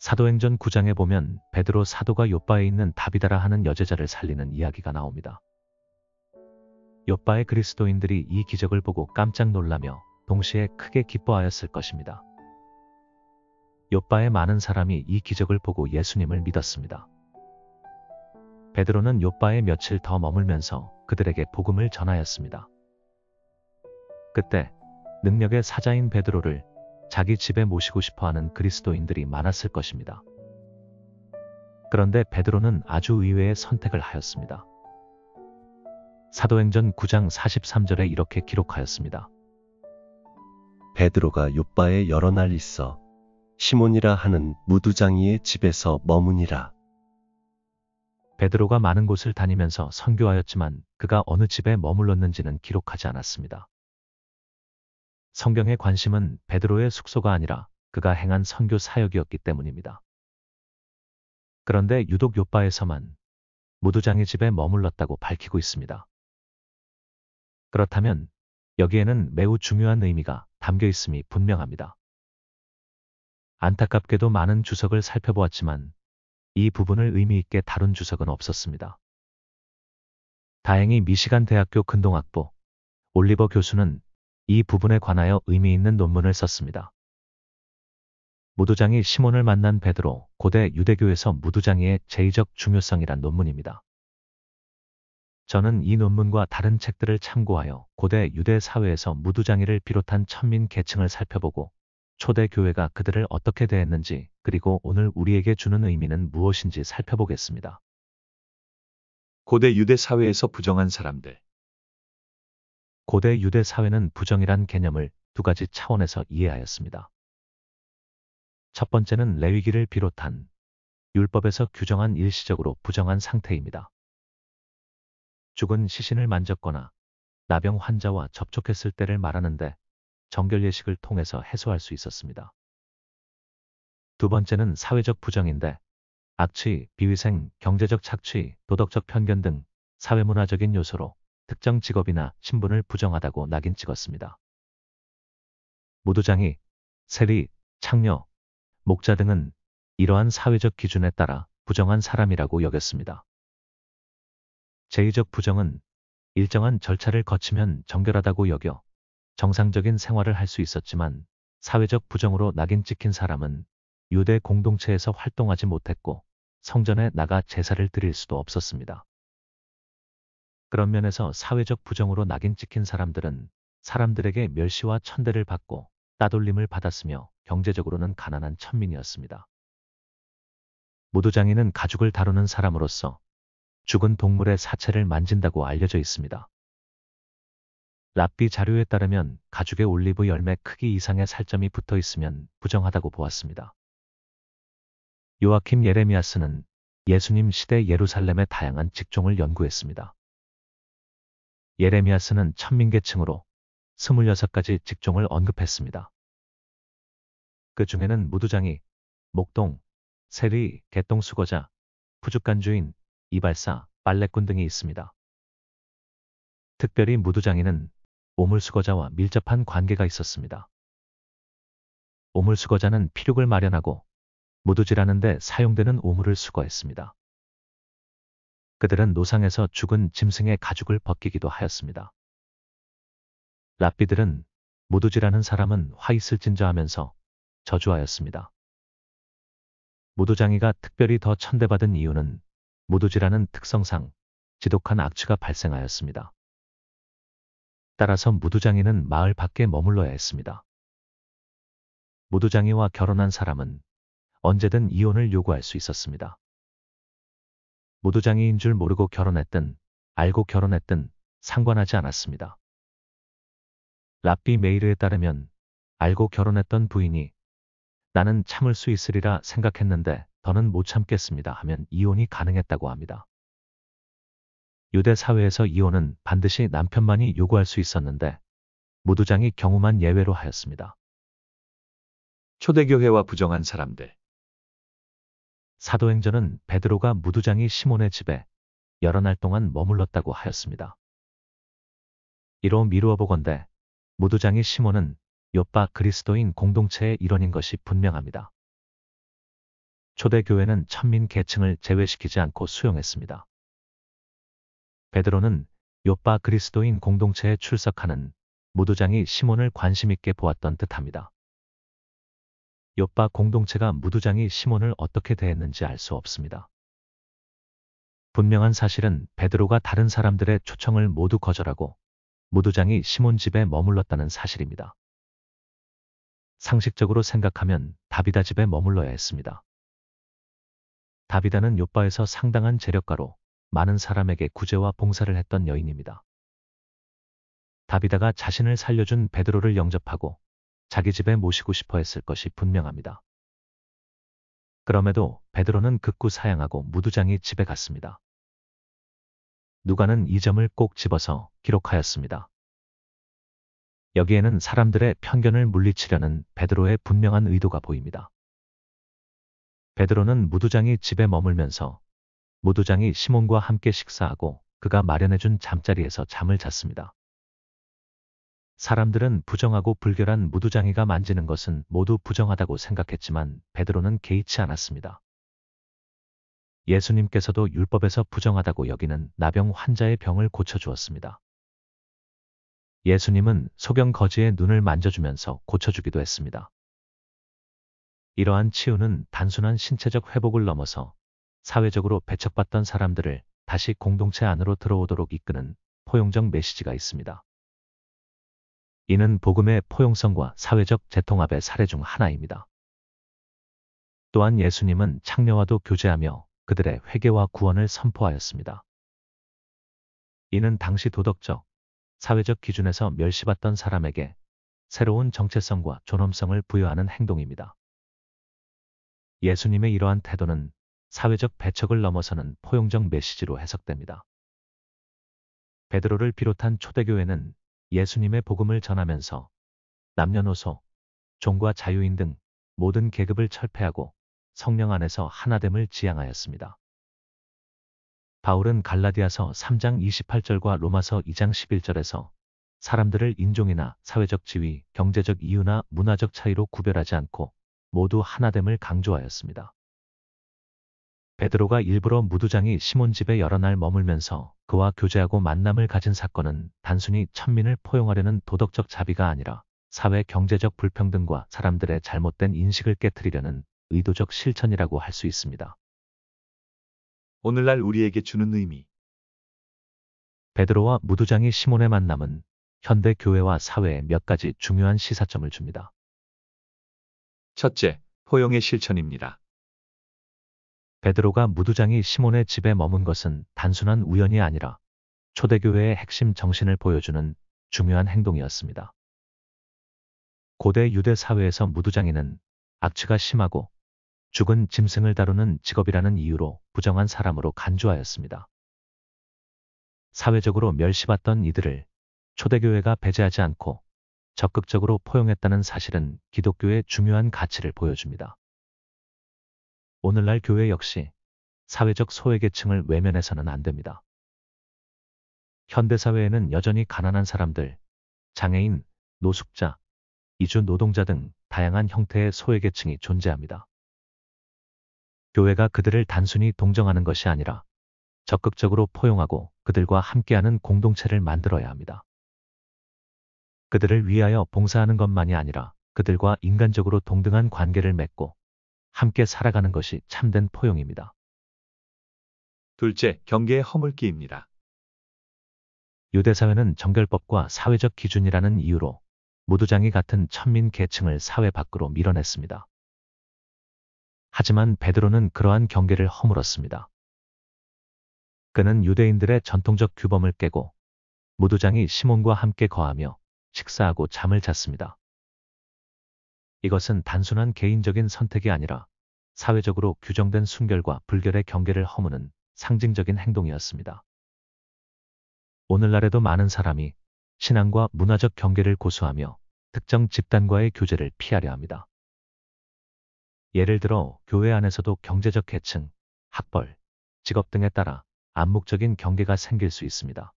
사도행전 9장에 보면 베드로 사도가 욥바에 있는 다비다라 하는 여제자를 살리는 이야기가 나옵니다. 욥바의 그리스도인들이 이 기적을 보고 깜짝 놀라며 동시에 크게 기뻐하였을 것입니다. 욥바의 많은 사람이 이 기적을 보고 예수님을 믿었습니다. 베드로는 욥바에 며칠 더 머물면서 그들에게 복음을 전하였습니다. 그때 능력의 사자인 베드로를 자기 집에 모시고 싶어하는 그리스도인들이 많았을 것입니다. 그런데 베드로는 아주 의외의 선택을 하였습니다. 사도행전 9장 43절에 이렇게 기록하였습니다. 베드로가 욥바에 여러 날 있어 시몬이라 하는 무두장이의 집에서 머무니라. 베드로가 많은 곳을 다니면서 선교하였지만 그가 어느 집에 머물렀는지는 기록하지 않았습니다. 성경의 관심은 베드로의 숙소가 아니라 그가 행한 선교 사역이었기 때문입니다. 그런데 유독 욥바에서만 무두장이 집에 머물렀다고 밝히고 있습니다. 그렇다면 여기에는 매우 중요한 의미가 담겨 있음이 분명합니다. 안타깝게도 많은 주석을 살펴보았지만 이 부분을 의미 있게 다룬 주석은 없었습니다. 다행히 미시간 대학교 근동학부 올리버 교수는 이 부분에 관하여 의미 있는 논문을 썼습니다. 무두장이 시몬을 만난 베드로, 고대 유대교에서 무두장이의 제의적 중요성이란 논문입니다. 저는 이 논문과 다른 책들을 참고하여 고대 유대 사회에서 무두장이를 비롯한 천민 계층을 살펴보고 초대 교회가 그들을 어떻게 대했는지, 그리고 오늘 우리에게 주는 의미는 무엇인지 살펴보겠습니다. 고대 유대 사회에서 부정한 사람들. 고대 유대 사회는 부정이란 개념을 두 가지 차원에서 이해하였습니다. 첫 번째는 레위기를 비롯한 율법에서 규정한 일시적으로 부정한 상태입니다. 죽은 시신을 만졌거나 나병 환자와 접촉했을 때를 말하는데 정결 예식을 통해서 해소할 수 있었습니다. 두 번째는 사회적 부정인데 악취, 비위생, 경제적 착취, 도덕적 편견 등 사회문화적인 요소로 특정 직업이나 신분을 부정하다고 낙인 찍었습니다. 무두장이, 세리, 창녀, 목자 등은 이러한 사회적 기준에 따라 부정한 사람이라고 여겼습니다. 제의적 부정은 일정한 절차를 거치면 정결하다고 여겨 정상적인 생활을 할 수 있었지만 사회적 부정으로 낙인 찍힌 사람은 유대 공동체에서 활동하지 못했고 성전에 나가 제사를 드릴 수도 없었습니다. 그런 면에서 사회적 부정으로 낙인 찍힌 사람들은 사람들에게 멸시와 천대를 받고 따돌림을 받았으며 경제적으로는 가난한 천민이었습니다. 무두장이는 가죽을 다루는 사람으로서 죽은 동물의 사체를 만진다고 알려져 있습니다. 랍비 자료에 따르면 가죽에 올리브 열매 크기 이상의 살점이 붙어 있으면 부정하다고 보았습니다. 요아킴 예레미야스는 예수님 시대 예루살렘의 다양한 직종을 연구했습니다. 예레미야스는 천민계층으로 26가지 직종을 언급했습니다. 그 중에는 무두장이, 목동, 세리, 개똥수거자, 푸죽간주인, 이발사, 빨래꾼 등이 있습니다. 특별히 무두장이는 오물수거자와 밀접한 관계가 있었습니다. 오물수거자는 피륙을 마련하고 무두질하는 데 사용되는 오물을 수거했습니다. 그들은 노상에서 죽은 짐승의 가죽을 벗기기도 하였습니다. 랍비들은 무두질하는 사람은 화 있을진저 하면서 저주하였습니다. 무두장이가 특별히 더 천대받은 이유는 무두질하는 특성상 지독한 악취가 발생하였습니다. 따라서 무두장이는 마을 밖에 머물러야 했습니다. 무두장이와 결혼한 사람은 언제든 이혼을 요구할 수 있었습니다. 무두장이인 줄 모르고 결혼했든 알고 결혼했든 상관하지 않았습니다. 랍비 메이르에 따르면 알고 결혼했던 부인이 나는 참을 수 있으리라 생각했는데 더는 못 참겠습니다 하면 이혼이 가능했다고 합니다. 유대 사회에서 이혼은 반드시 남편만이 요구할 수 있었는데 무두장이 경우만 예외로 하였습니다. 초대교회와 부정한 사람들. 사도행전은 베드로가 무두장이 시몬의 집에 여러 날 동안 머물렀다고 하였습니다. 이로 미루어 보건대 무두장이 시몬은 욥바 그리스도인 공동체의 일원인 것이 분명합니다. 초대교회는 천민 계층을 제외시키지 않고 수용했습니다. 베드로는 요빠 그리스도인 공동체에 출석하는 무두장이 시몬을 관심 있게 보았던 듯합니다. 요빠 공동체가 무두장이 시몬을 어떻게 대했는지 알 수 없습니다. 분명한 사실은 베드로가 다른 사람들의 초청을 모두 거절하고 무두장이 시몬 집에 머물렀다는 사실입니다. 상식적으로 생각하면 다비다 집에 머물러야 했습니다. 다비다는 요빠에서 상당한 재력가로 많은 사람에게 구제와 봉사를 했던 여인입니다. 다비다가 자신을 살려준 베드로를 영접하고 자기 집에 모시고 싶어 했을 것이 분명합니다. 그럼에도 베드로는 극구 사양하고 무두장이 집에 갔습니다. 누가는 이 점을 꼭 집어서 기록하였습니다. 여기에는 사람들의 편견을 물리치려는 베드로의 분명한 의도가 보입니다. 베드로는 무두장이 집에 머물면서 무두장이 시몬과 함께 식사하고 그가 마련해준 잠자리에서 잠을 잤습니다. 사람들은 부정하고 불결한 무두장이가 만지는 것은 모두 부정하다고 생각했지만 베드로는 개의치 않았습니다. 예수님께서도 율법에서 부정하다고 여기는 나병 환자의 병을 고쳐주었습니다. 예수님은 소경 거지의 눈을 만져주면서 고쳐주기도 했습니다. 이러한 치유는 단순한 신체적 회복을 넘어서 사회적으로 배척받던 사람들을 다시 공동체 안으로 들어오도록 이끄는 포용적 메시지가 있습니다. 이는 복음의 포용성과 사회적 재통합의 사례 중 하나입니다. 또한 예수님은 창녀와도 교제하며 그들의 회개와 구원을 선포하였습니다. 이는 당시 도덕적, 사회적 기준에서 멸시받던 사람에게 새로운 정체성과 존엄성을 부여하는 행동입니다. 예수님의 이러한 태도는 사회적 배척을 넘어서는 포용적 메시지로 해석됩니다. 베드로를 비롯한 초대교회는 예수님의 복음을 전하면서 남녀노소, 종과 자유인 등 모든 계급을 철폐하고 성령 안에서 하나됨을 지향하였습니다. 바울은 갈라디아서 3장 28절과 로마서 2장 11절에서 사람들을 인종이나 사회적 지위, 경제적 이유나 문화적 차이로 구별하지 않고 모두 하나됨을 강조하였습니다. 베드로가 일부러 무두장이 시몬 집에 여러 날 머물면서 그와 교제하고 만남을 가진 사건은 단순히 천민을 포용하려는 도덕적 자비가 아니라 사회 경제적 불평등과 사람들의 잘못된 인식을 깨트리려는 의도적 실천이라고 할 수 있습니다. 오늘날 우리에게 주는 의미. 베드로와 무두장이 시몬의 만남은 현대 교회와 사회에 몇 가지 중요한 시사점을 줍니다. 첫째, 포용의 실천입니다. 베드로가 무두장이 시몬의 집에 머문 것은 단순한 우연이 아니라 초대교회의 핵심 정신을 보여주는 중요한 행동이었습니다. 고대 유대 사회에서 무두장이는 악취가 심하고 죽은 짐승을 다루는 직업이라는 이유로 부정한 사람으로 간주하였습니다. 사회적으로 멸시받던 이들을 초대교회가 배제하지 않고 적극적으로 포용했다는 사실은 기독교의 중요한 가치를 보여줍니다. 오늘날 교회 역시 사회적 소외계층을 외면해서는 안 됩니다. 현대사회에는 여전히 가난한 사람들, 장애인, 노숙자, 이주 노동자 등 다양한 형태의 소외계층이 존재합니다. 교회가 그들을 단순히 동정하는 것이 아니라 적극적으로 포용하고 그들과 함께하는 공동체를 만들어야 합니다. 그들을 위하여 봉사하는 것만이 아니라 그들과 인간적으로 동등한 관계를 맺고 함께 살아가는 것이 참된 포용입니다. 둘째, 경계의 허물기입니다. 유대사회는 정결법과 사회적 기준이라는 이유로 무두장이 같은 천민 계층을 사회 밖으로 밀어냈습니다. 하지만 베드로는 그러한 경계를 허물었습니다. 그는 유대인들의 전통적 규범을 깨고 무두장이 시몬과 함께 거하며 식사하고 잠을 잤습니다. 이것은 단순한 개인적인 선택이 아니라 사회적으로 규정된 순결과 불결의 경계를 허무는 상징적인 행동이었습니다. 오늘날에도 많은 사람이 신앙과 문화적 경계를 고수하며 특정 집단과의 교제를 피하려 합니다. 예를 들어 교회 안에서도 경제적 계층, 학벌, 직업 등에 따라 암묵적인 경계가 생길 수 있습니다.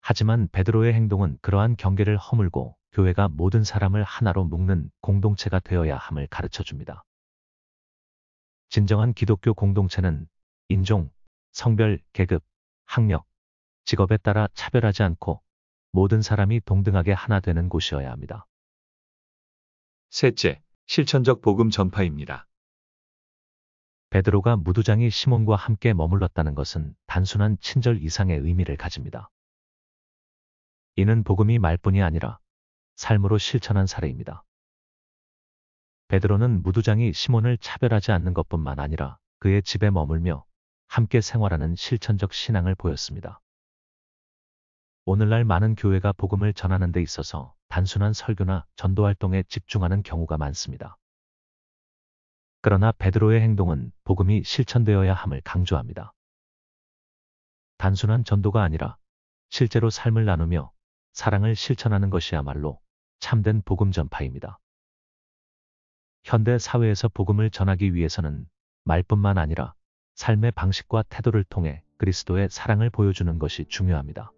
하지만 베드로의 행동은 그러한 경계를 허물고 교회가 모든 사람을 하나로 묶는 공동체가 되어야 함을 가르쳐 줍니다. 진정한 기독교 공동체는 인종, 성별, 계급, 학력, 직업에 따라 차별하지 않고 모든 사람이 동등하게 하나 되는 곳이어야 합니다. 셋째, 실천적 복음 전파입니다. 베드로가 무두장이 시몬과 함께 머물렀다는 것은 단순한 친절 이상의 의미를 가집니다. 이는 복음이 말뿐이 아니라 삶으로 실천한 사례입니다. 베드로는 무두장이 시몬을 차별하지 않는 것뿐만 아니라 그의 집에 머물며 함께 생활하는 실천적 신앙을 보였습니다. 오늘날 많은 교회가 복음을 전하는 데 있어서 단순한 설교나 전도 활동에 집중하는 경우가 많습니다. 그러나 베드로의 행동은 복음이 실천되어야 함을 강조합니다. 단순한 전도가 아니라 실제로 삶을 나누며 사랑을 실천하는 것이야말로 참된 복음 전파입니다. 현대 사회에서 복음을 전하기 위해서는 말뿐만 아니라 삶의 방식과 태도를 통해 그리스도의 사랑을 보여주는 것이 중요합니다.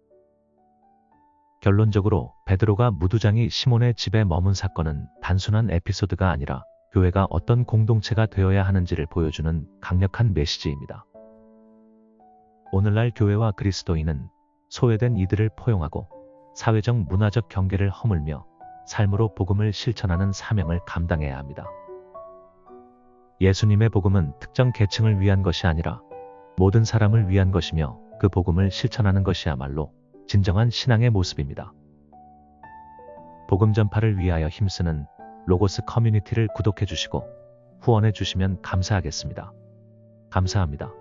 결론적으로 베드로가 무두장이 시몬의 집에 머문 사건은 단순한 에피소드가 아니라 교회가 어떤 공동체가 되어야 하는지를 보여주는 강력한 메시지입니다. 오늘날 교회와 그리스도인은 소외된 이들을 포용하고 사회적 문화적 경계를 허물며 삶으로 복음을 실천하는 사명을 감당해야 합니다. 예수님의 복음은 특정 계층을 위한 것이 아니라 모든 사람을 위한 것이며 그 복음을 실천하는 것이야말로 진정한 신앙의 모습입니다. 복음 전파를 위하여 힘쓰는 로고스 커뮤니티를 구독해 주시고 후원해 주시면 감사하겠습니다. 감사합니다.